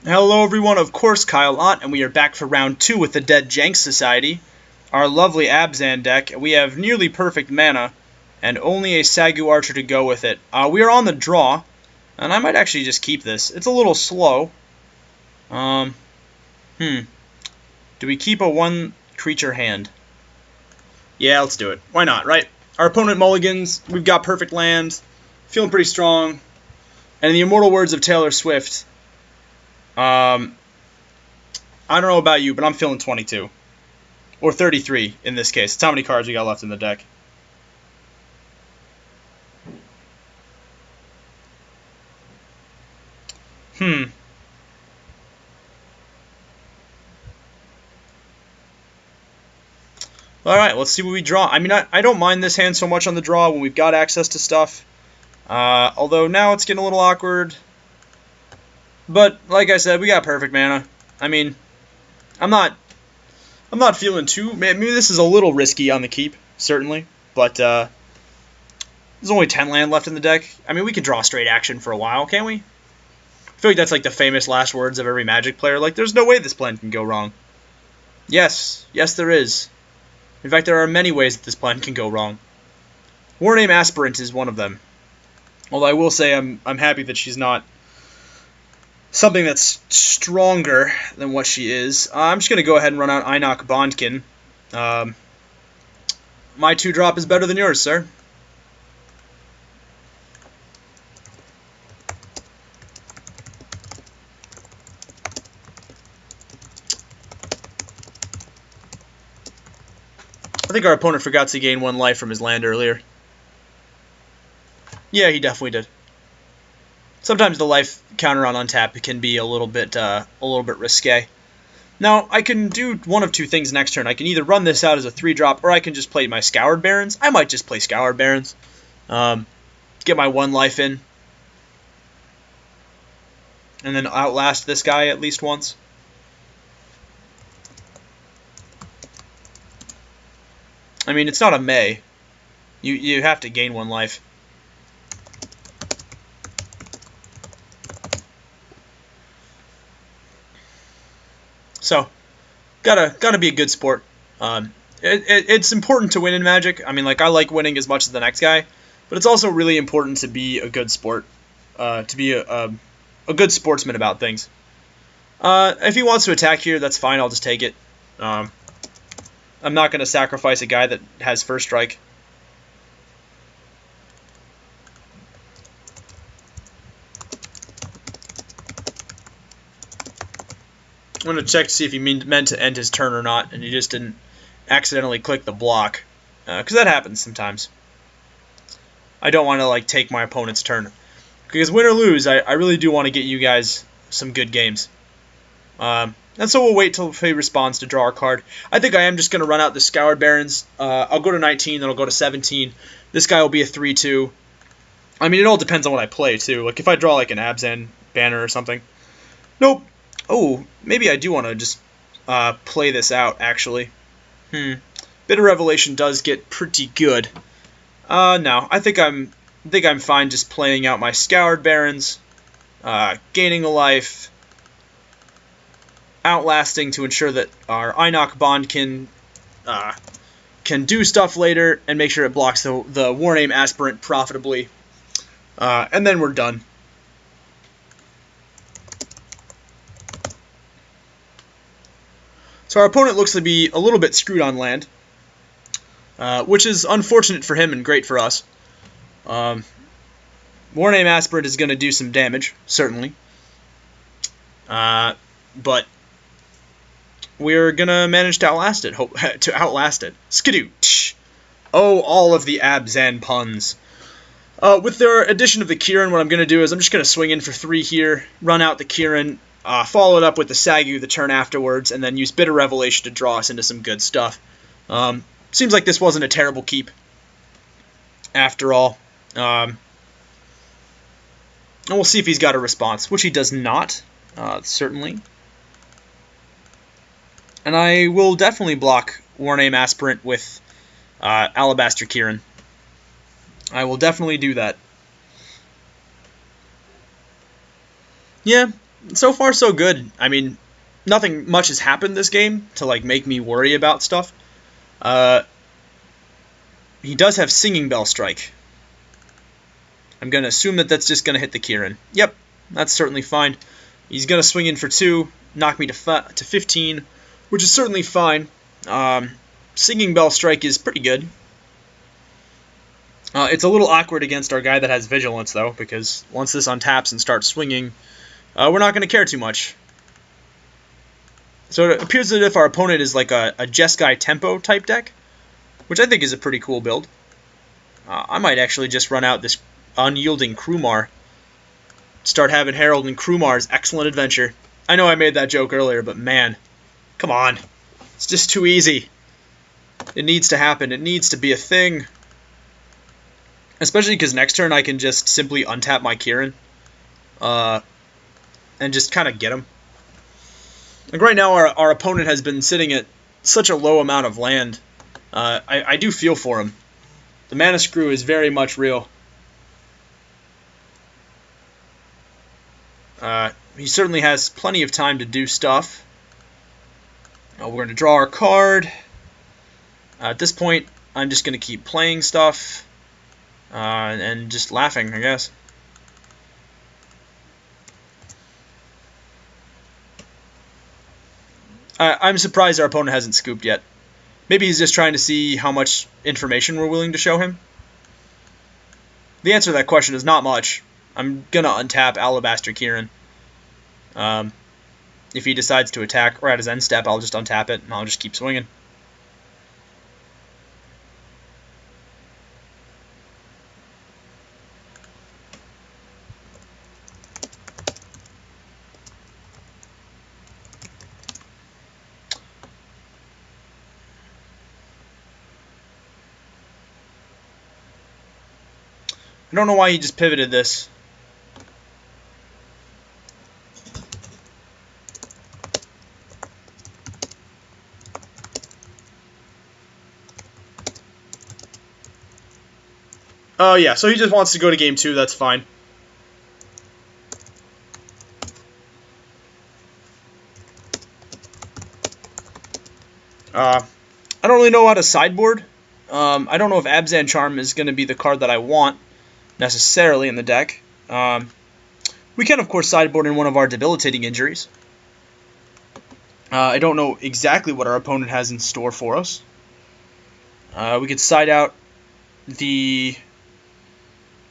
Hello everyone, of course Kyle Ott, and we are back for round 2 with the Dead Jank Society. Our lovely Abzan deck. We have nearly perfect mana, and only a Sagu Archer to go with it. We are on the draw, and I might actually just keep this. It's a little slow. Do we keep a 1-creature hand? Yeah, let's do it. Why not, right? Our opponent mulligans, we've got perfect land, feeling pretty strong, and in the immortal words of Taylor Swift, I don't know about you, but I'm feeling 22. Or 33 in this case. That's how many cards we got left in the deck. Alright, let's see what we draw. I mean, I don't mind this hand so much on the draw when we've got access to stuff. Although now it's getting a little awkward. But, like I said, we got perfect mana. I mean, I'm not feeling too... Maybe this is a little risky on the keep, certainly. But, there's only 10 land left in the deck. I mean, we could draw straight action for a while, can't we? I feel like that's like the famous last words of every Magic player. Like, there's no way this plan can go wrong. Yes. Yes, there is. In fact, there are many ways that this plan can go wrong. Warname Aspirant is one of them. Although I will say I'm happy that she's not something that's stronger than what she is. I'm just going to go ahead and run out Einok Bondkin. My 2-drop is better than yours, sir. I think our opponent forgot to gain 1 life from his land earlier. Yeah, he definitely did. Sometimes the life counter on untap can be a little bit risque. Now, I can do one of two things next turn. I can either run this out as a 3-drop, or I can just play my Scoured Barrens. I might just play Scoured Barrens. Get my 1 life in. And then outlast this guy at least once. I mean, it's not a May. You have to gain 1 life. So, gotta be a good sport. It's important to win in Magic. I mean, like, I like winning as much as the next guy, but it's also really important to be a good sport, to be a good sportsman about things. If he wants to attack here, that's fine. I'll just take it. I'm not going to sacrifice a guy that has first strike. I'm going to check to see if he meant to end his turn or not, and he just didn't accidentally click the block. Because that happens sometimes. I don't want to like take my opponent's turn. Because win or lose, I really do want to get you guys some good games. And so we'll wait till he responds to draw a card. I think I am just going to run out the Scoured Barrens. I'll go to 19, then I'll go to 17. This guy will be a 3-2. I mean, it all depends on what I play, too. Like, if I draw, like, an Abzan banner or something. Nope. Oh, maybe I do want to just play this out, actually. Bit of Revelation does get pretty good. No, I think I'm fine just playing out my Scoured Barrens, gaining a life, outlasting to ensure that our Einok Bond can do stuff later and make sure it blocks the Warname Aspirant profitably. And then we're done. So our opponent looks to be a little bit screwed on land, which is unfortunate for him and great for us. Warname Aspirant is going to do some damage, certainly. But we're going to manage to outlast it. Skidoo. Oh, all of the Abzan puns. With their addition of the Kieran, what I'm going to do is I'm just going to swing in for 3 here, run out the Kieran, follow it up with the Sagu the turn afterwards, and then use Bitter Revelation to draw us into some good stuff. Seems like this wasn't a terrible keep, after all. And we'll see if he's got a response, which he does not, certainly. And I will definitely block Warname Aspirant with Alabaster Kieran. I will definitely do that. Yeah, so far so good. I mean, nothing much has happened this game to like make me worry about stuff. He does have Singing Bell Strike. I'm going to assume that that's just going to hit the Kieran. Yep, that's certainly fine. He's going to swing in for 2, knock me to 15, which is certainly fine. Singing Bell Strike is pretty good. It's a little awkward against our guy that has Vigilance, though, because once this untaps and starts swinging, we're not going to care too much. So it appears that if our opponent is like a Jeskai Tempo type deck, which I think is a pretty cool build, I might actually just run out this Unyielding Krumar. Start having Herald and Krumar's Excellent Adventure. I know I made that joke earlier, but man, come on. It's just too easy. It needs to happen. It needs to be a thing. Especially because next turn I can just simply untap my Kieran. And just kind of get him. Like right now our opponent has been sitting at such a low amount of land. I do feel for him. The mana screw is very much real. He certainly has plenty of time to do stuff. We're going to draw our card. At this point, I'm just going to keep playing stuff. And just laughing, I guess. I'm surprised our opponent hasn't scooped yet. Maybe he's just trying to see how much information we're willing to show him. The answer to that question is not much. I'm going to untap Alabaster Kieran. If he decides to attack, or at his end step, I'll just untap it, and I'll just keep swinging. I don't know why he just pivoted this. Oh yeah, so he just wants to go to game 2, that's fine. I don't really know how to sideboard. I don't know if Abzan Charm is going to be the card that I want necessarily in the deck. We can, of course, sideboard in one of our debilitating injuries. I don't know exactly what our opponent has in store for us. We could side out the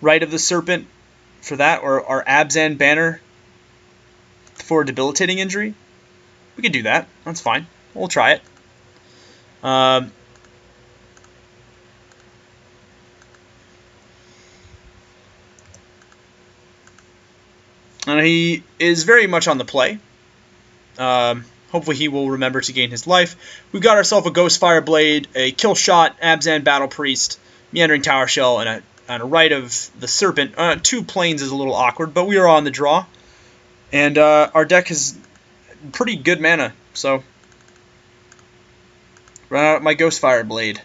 Rite of the Serpent for that, or our Abzan Banner for a debilitating injury. We could do that. That's fine. We'll try it. And he is very much on the play. Hopefully he will remember to gain his life. We've got ourselves a Ghostfire Blade, a Kill Shot, Abzan Battle Priest, Meandering Tower Shell, and a Rite of the Serpent. 2 planes is a little awkward, but we are on the draw. And our deck has pretty good mana, so run out my Ghostfire Blade.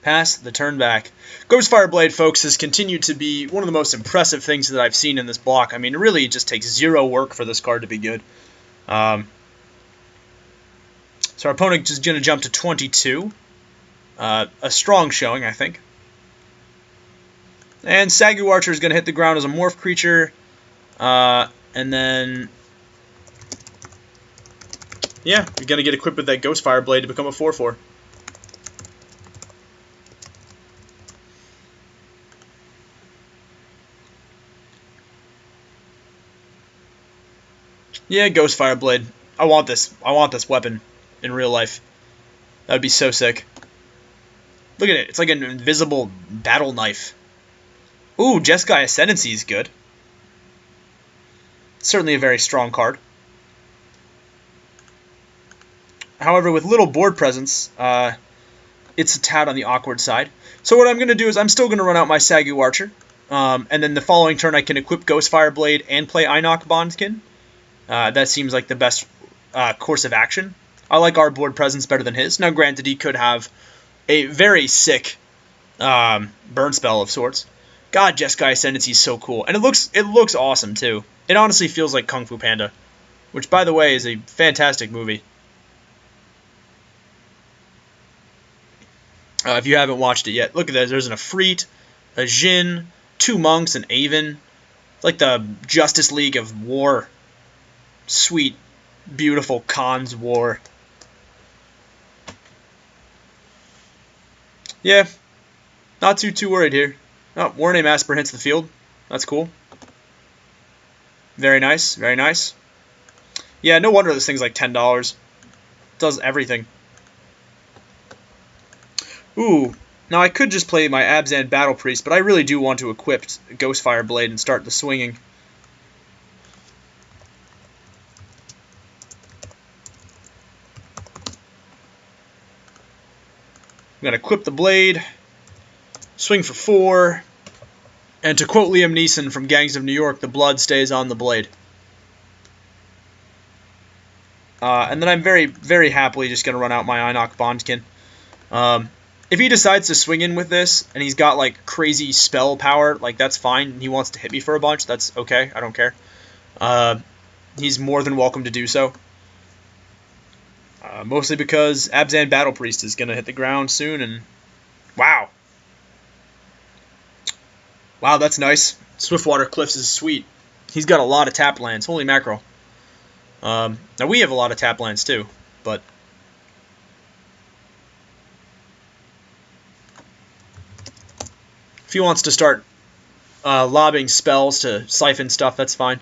Pass the turn back. Ghostfire Blade, folks, has continued to be one of the most impressive things that I've seen in this block. I mean, it really just takes 0 work for this card to be good. So our opponent is going to jump to 22. A strong showing, I think. And Sagu Archer is going to hit the ground as a morph creature. And then, yeah, you're going to get equipped with that Ghostfire Blade to become a 4/4. Yeah, Ghostfire Blade. I want this. I want this weapon in real life. That would be so sick. Look at it. It's like an invisible battle knife. Ooh, Jeskai Ascendancy is good. Certainly a very strong card. However, with little board presence, it's a tad on the awkward side. So what I'm going to do is I'm still going to run out my Sagu Archer. And then the following turn I can equip Ghostfire Blade and play Einok Bondkin. That seems like the best course of action. I like our board presence better than his. Now, granted, he could have a very sick burn spell of sorts. God, Jeskai Ascendancy is so cool, and it looks awesome too. It honestly feels like Kung Fu Panda, which, by the way, is a fantastic movie. If you haven't watched it yet, look at this. There's an Ifrit, a Jin, 2 monks, an Aven. Like the Justice League of war. Sweet, beautiful Khan's war. Yeah, not too worried here. Oh, War Name Aspirant hits the field. That's cool. Very nice, very nice. Yeah, no wonder this thing's like $10. Does everything. Ooh, now I could just play my Abzan Battle Priest, but I really do want to equip Ghostfire Blade and start the swinging. I'm going to equip the blade, swing for 4, and to quote Liam Neeson from Gangs of New York, the blood stays on the blade. And then I'm very happily just going to run out my Einok Bondkin. If he decides to swing in with this, and he's got, like, crazy spell power, like, that's fine. He wants to hit me for a bunch, that's okay, I don't care. He's more than welcome to do so. Mostly because Abzan Battle Priest is going to hit the ground soon, and wow. Wow, that's nice. Swiftwater Cliffs is sweet. He's got a lot of tap lands, holy mackerel. Now we have a lot of tap lands too, but if he wants to start lobbing spells to siphon stuff, that's fine.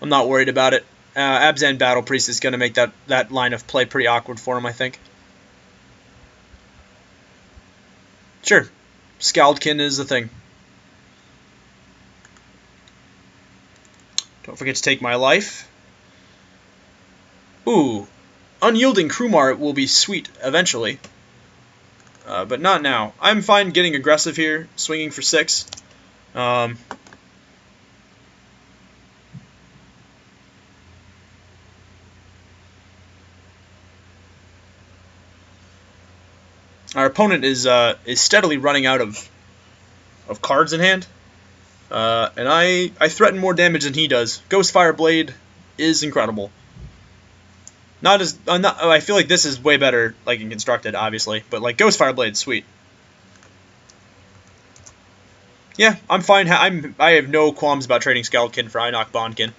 I'm not worried about it. Abzan Battle Priest is going to make that line of play pretty awkward for him, I think. Sure. Scaldkin is the thing. Don't forget to take my life. Ooh. Unyielding Krumar will be sweet eventually. But not now. I'm fine getting aggressive here, swinging for 6. Our opponent is steadily running out of cards in hand, and I threaten more damage than he does. Ghostfire Blade is incredible. I feel like this is way better, like in constructed, obviously, but like Ghostfire Blade's sweet. Yeah, I'm fine. I have no qualms about trading Skeleton for Einok Bondkin.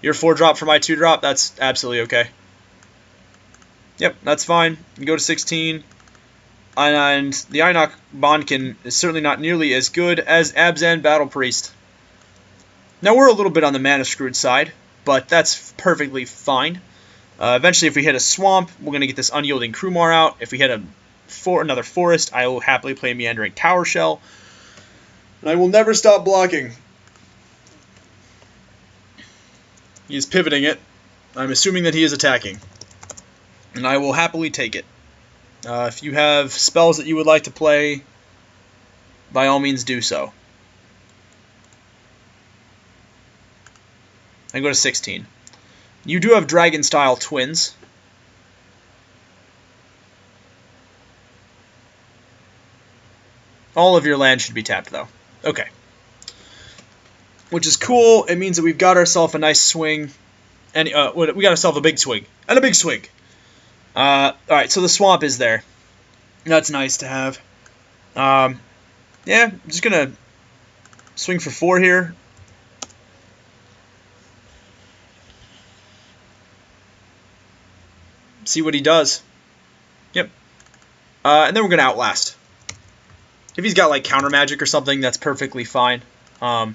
Your 4-drop for my 2-drop, that's absolutely okay. Yep, that's fine. You go to 16. And the Einok Bondkin is certainly not nearly as good as Abzan Battle Priest. Now we're a little bit on the mana screwed side, but that's perfectly fine. Eventually, if we hit a swamp, we're going to get this Unyielding Krumar out. If we hit another forest, I will happily play Meandering Tower Shell. And I will never stop blocking. He is pivoting it. I'm assuming that he is attacking. And I will happily take it. If you have spells that you would like to play, by all means do so. I go to 16. You do have Dragon-style twins. All of your land should be tapped, though. Okay. Which is cool. It means that we've got ourselves a nice swing. And we got ourselves a big swing. And a big swing. Alright, so the swamp is there. That's nice to have. Yeah, I'm just going to swing for 4 here. See what he does. Yep. And then we're going to outlast. If he's got like counter magic or something, that's perfectly fine. But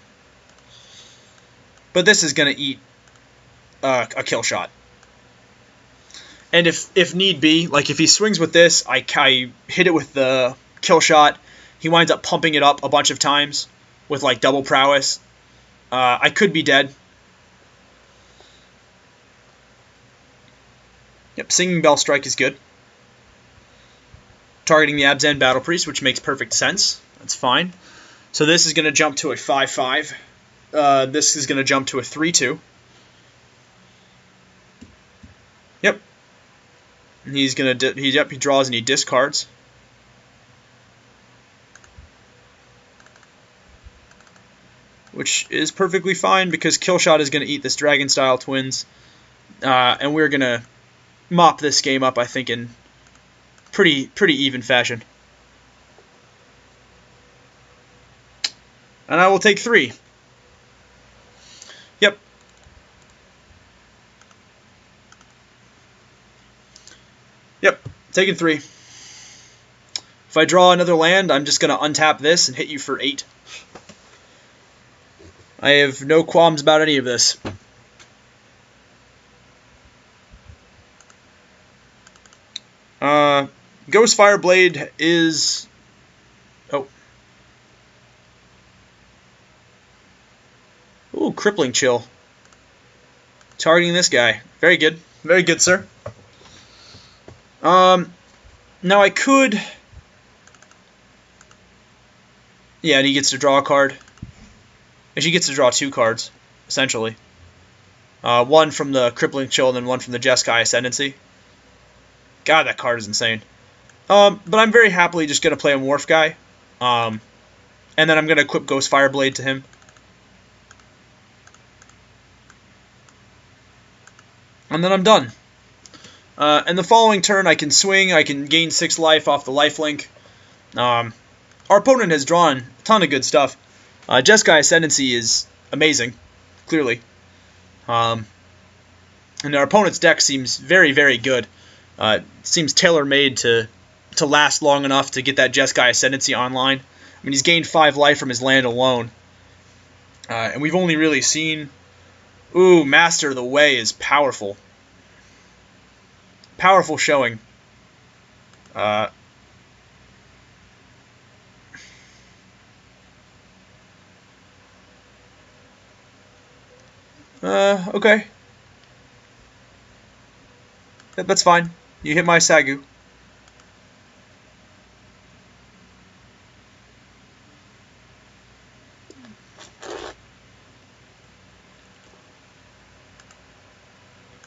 this is going to eat a kill shot. And if need be, like if he swings with this, I hit it with the kill shot. He winds up pumping it up a bunch of times with like double prowess. I could be dead. Yep, Singing Bell Strike is good. Targeting the Abzan Battle Priest, which makes perfect sense. That's fine. So this is going to jump to a 5/5. This is going to jump to a 3/2. Yep. He's going to he draws and he discards. Which is perfectly fine because Killshot is going to eat this Dragon-style Twins. And we're going to mop this game up, I think, in pretty even fashion. And I will take 3. Yep. Yep, taking 3. If I draw another land, I'm just going to untap this and hit you for 8. I have no qualms about any of this. Ghost Fireblade is... Oh. Ooh, Crippling Chill. Targeting this guy. Very good. Very good, sir. Now I could... Yeah, and he gets to draw a card. And she gets to draw 2 cards, essentially. One from the Crippling Chill and then one from the Jeskai Ascendancy. God, that card is insane. But I'm very happily just going to play a Morph guy. And then I'm going to equip Ghost Fireblade to him. And then I'm done. And the following turn I can swing, I can gain 6 life off the lifelink. Our opponent has drawn a ton of good stuff. Jeskai Ascendancy is amazing, clearly. And our opponent's deck seems very, very good. It seems tailor-made to last long enough to get that Jeskai Ascendancy online. I mean, he's gained 5 life from his land alone. And we've only really seen... Ooh, Master of the Way is powerful. Powerful showing. Okay. That's fine. You hit my Sagu.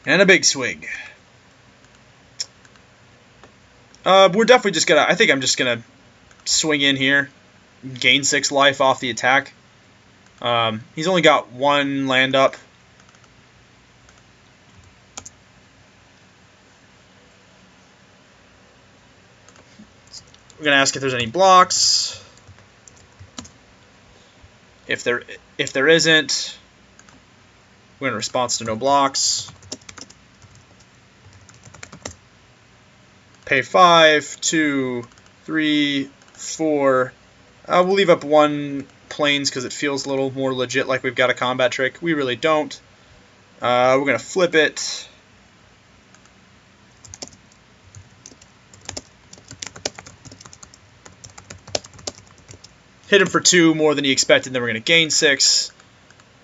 And a big swing. We're definitely just gonna... I think I'm just gonna swing in here. Gain 6 life off the attack. He's only got 1 land up. We're gonna ask if there's any blocks. If there isn't, we're gonna response to no blocks. Pay 5, 2, 3, 4. We'll leave up 1 planes because it feels a little more legit, like we've got a combat trick. We really don't. We're gonna flip it. Hit him for 2 more than he expected, then we're going to gain 6,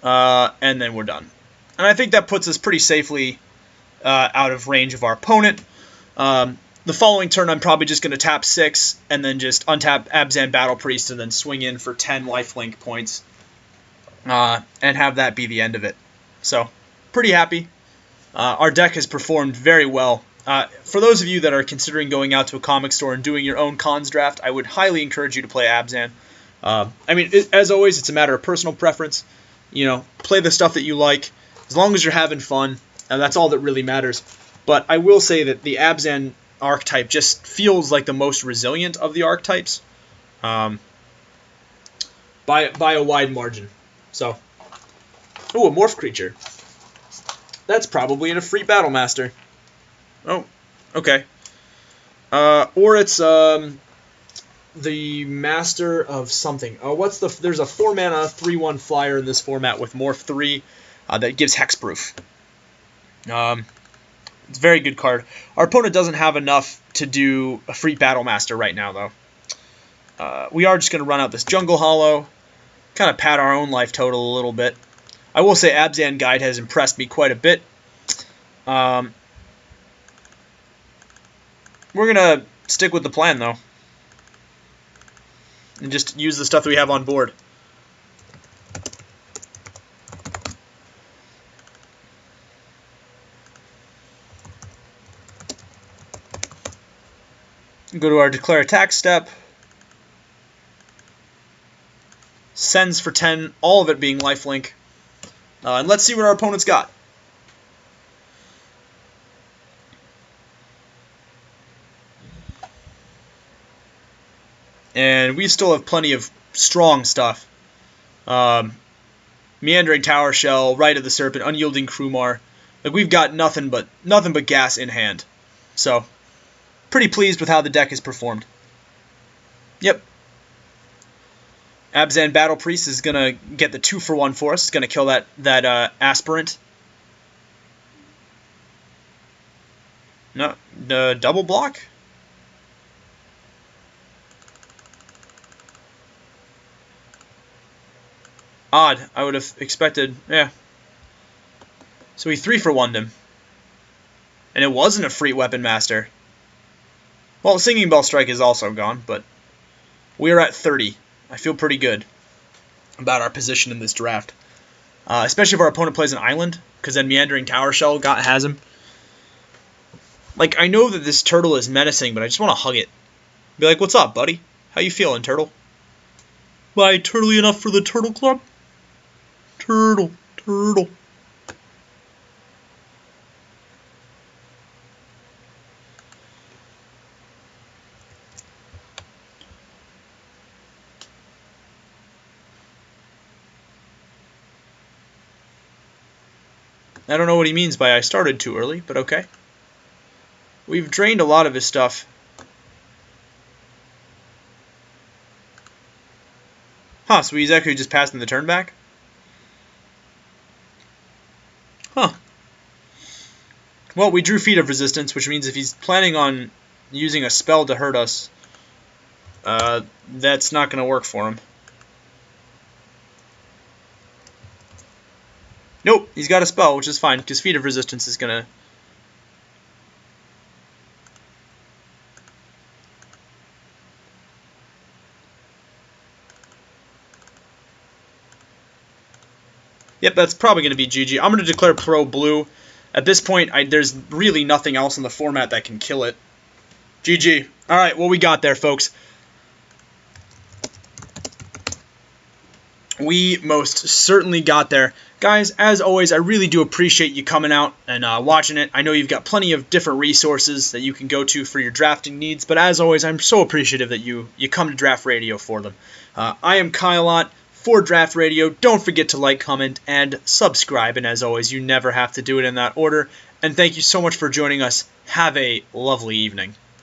and then we're done. And I think that puts us pretty safely out of range of our opponent. The following turn, I'm probably just going to tap 6, and then just untap Abzan Battle Priest, and then swing in for 10 lifelink points, and have that be the end of it. So, pretty happy. Our deck has performed very well. For those of you that are considering going out to a comic store and doing your own cons draft, I would highly encourage you to play Abzan. I mean, as always, it's a matter of personal preference. You know, play the stuff that you like, as long as you're having fun, and that's all that really matters. But I will say that the Abzan archetype just feels like the most resilient of the archetypes, by a wide margin. So, ooh, a morph creature. That's probably in a free Battle Master. Oh, okay. Or it's the Master of something. What's the? There's a 4-mana 3/1 flyer in this format with Morph 3 that gives Hexproof. It's a very good card. Our opponent doesn't have enough to do a free Battle Master right now, though. We are just going to run out this Jungle Hollow, kind of pad our own life total a little bit. I will say Abzan Guide has impressed me quite a bit. We're going to stick with the plan, though, and just use the stuff that we have on board. Go to our declare attack step. Sends for 10, all of it being lifelink. And let's see what our opponent's got. And we still have plenty of strong stuff. Meandering Tower Shell, Rite of the Serpent, Unyielding Krumar. Like, we've got nothing but gas in hand. So, pretty pleased with how the deck has performed. Yep. Abzan Battle Priest is going to get the 2-for-1 for us. It's going to kill that Aspirant. No, the double block? Odd. I would have expected, yeah. So he 3-for-1'd him. And it wasn't a free Weapon Master. Well, Singing Bell Strike is also gone, but we're at 30. I feel pretty good about our position in this draft. Especially if our opponent plays an island, because then Meandering Tower Shell has him. Like, I know that this turtle is menacing, but I just want to hug it. Be like, what's up, buddy? How you feeling, turtle? Am I turtly enough for the Turtle Club? Turtle, turtle. I don't know what he means by I started too early, but okay. We've drained a lot of his stuff. Huh, so he's actually just passing the turn back? Huh. Well, we drew Feet of Resistance, which means if he's planning on using a spell to hurt us, that's not going to work for him. Nope, he's got a spell, which is fine, because Feet of Resistance is going to... Yep, that's probably going to be GG. I'm going to declare Pro Blue. At this point, there's really nothing else in the format that can kill it. GG. Alright, well, we got there, folks. We most certainly got there. Guys, as always, I really do appreciate you coming out and watching it. I know you've got plenty of different resources that you can go to for your drafting needs, but as always, I'm so appreciative that you come to Draft Radio for them. I am Kyle for Draft Radio. Don't forget to like, comment, and subscribe, and as always, you never have to do it in that order. And thank you so much for joining us. Have a lovely evening.